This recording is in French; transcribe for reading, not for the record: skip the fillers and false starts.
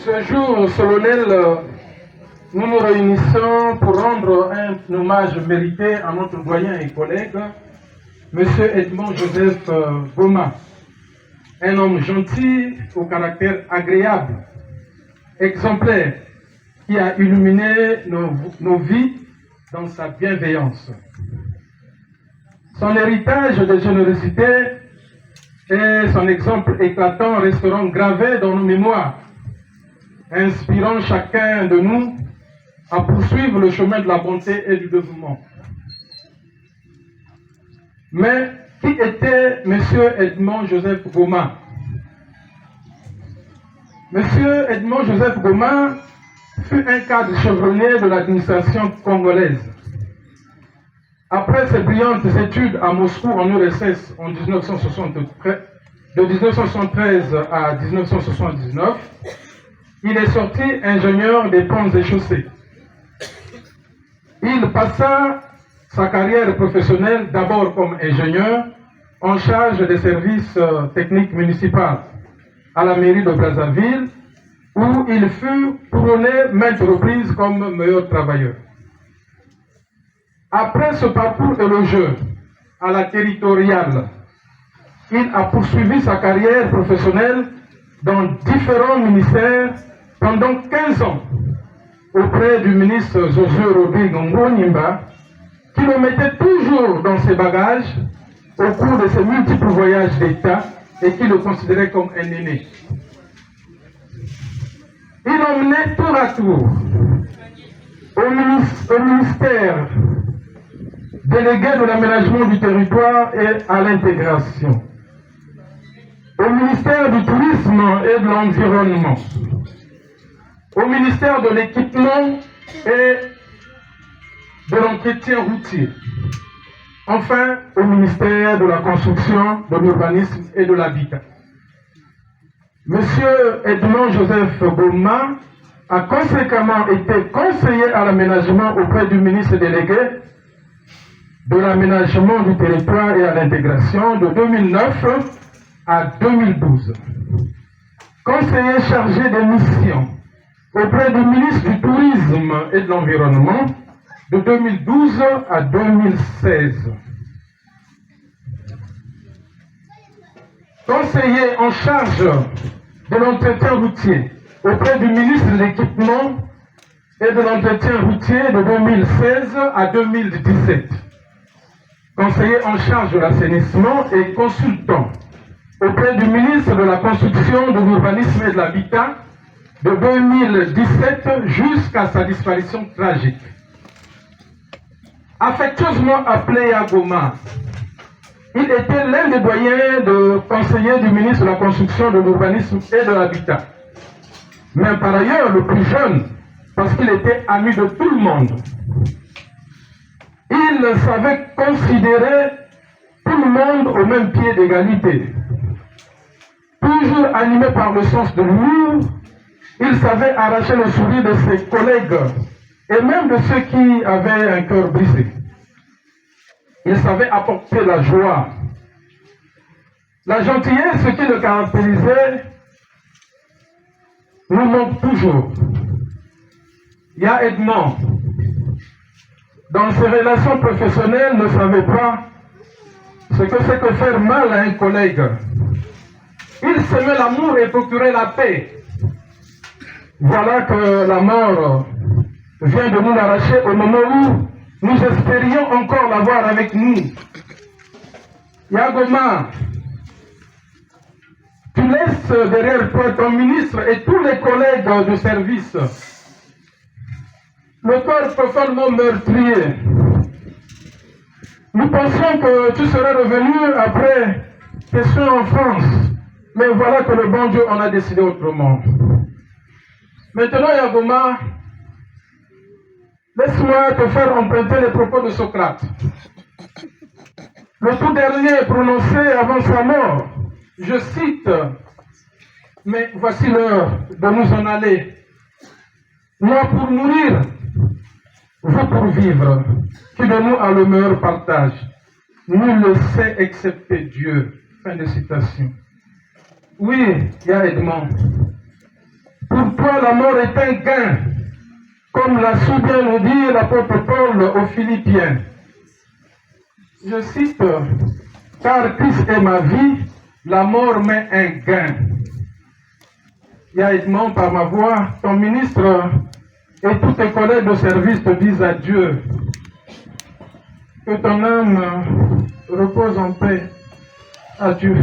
Ce jour solennel, nous nous réunissons pour rendre un hommage mérité à notre doyen et collègue, M. Edmond Joseph Goma, un homme gentil, au caractère agréable, exemplaire, qui a illuminé nos vies dans sa bienveillance. Son héritage de générosité et son exemple éclatant resteront gravés dans nos mémoires, inspirant chacun de nous à poursuivre le chemin de la bonté et du développement. Mais qui était M. Edmond Joseph Goma? M. Edmond Joseph Goma fut un cadre chevronné de l'administration congolaise. Après ses brillantes études à Moscou en URSS en 1973, de 1973 à 1979, il est sorti ingénieur des ponts et chaussées. Il passa sa carrière professionnelle d'abord comme ingénieur en charge des services techniques municipaux à la mairie de Brazzaville, où il fut couronné maintes reprises comme meilleur travailleur. Après ce parcours élogieux à la territoriale, il a poursuivi sa carrière professionnelle dans différents ministères pendant 15 ans auprès du ministre Josué Rodrigue Ngonimba, qui le mettait toujours dans ses bagages au cours de ses multiples voyages d'État et qui le considérait comme un aîné. Il emmenait tour à tour au ministère délégué de l'aménagement du territoire et à l'intégration, au ministère du tourisme et de l'environnement, au ministère de l'équipement et de l'entretien routier, enfin au ministère de la construction, de l'urbanisme et de l'habitat. Monsieur Edmond Joseph Goma a conséquemment été conseiller à l'aménagement auprès du ministre délégué de l'aménagement du territoire et à l'intégration de 2009 à 2012. Conseiller chargé des missions auprès du ministre du Tourisme et de l'Environnement de 2012 à 2016. Conseiller en charge de l'entretien routier auprès du ministre de l'Équipement et de l'entretien routier de 2016 à 2017. Conseiller en charge de l'assainissement et consultant auprès du ministre de la Construction, de l'Urbanisme et de l'Habitat de 2017 jusqu'à sa disparition tragique. Affectueusement appelé Goma, il était l'un des doyens de conseiller du ministre de la Construction, de l'Urbanisme et de l'Habitat. Mais par ailleurs, le plus jeune, parce qu'il était ami de tout le monde. Il savait considérer tout le monde au même pied d'égalité. Toujours animé par le sens de l'humour, il savait arracher le sourire de ses collègues et même de ceux qui avaient un cœur brisé. Il savait apporter la joie. La gentillesse, ce qui le caractérisait, nous manque toujours. Il y a Edmond, dans ses relations professionnelles, ne savait pas ce que c'est que faire mal à un collègue. Il semait l'amour et procurait la paix. Voilà que la mort vient de nous l'arracher au moment où nous espérions encore l'avoir avec nous. Goma, tu laisses derrière toi ton ministre et tous les collègues de service. Le corps profondément meurtrier. Nous pensions que tu serais revenu après tes soins en France. Mais voilà que le bon Dieu en a décidé autrement. Maintenant, Goma, laisse-moi te faire emprunter les propos de Socrate. Le tout dernier prononcé avant sa mort, je cite, mais voici l'heure de nous en aller. Moi pour mourir, vous pour vivre, qui de nous a le meilleur partage. Nul ne sait excepté Dieu. Fin de citation. Oui, il y a Edmond. Pour toi, la mort est un gain, comme l'a su bien nous dire l'apôtre Paul aux Philippiens. Je cite, car Christ est ma vie, la mort m'est un gain. Il y a Edmond par ma voix, ton ministre et tous tes collègues de service te disent adieu. Que ton âme repose en paix. Adieu.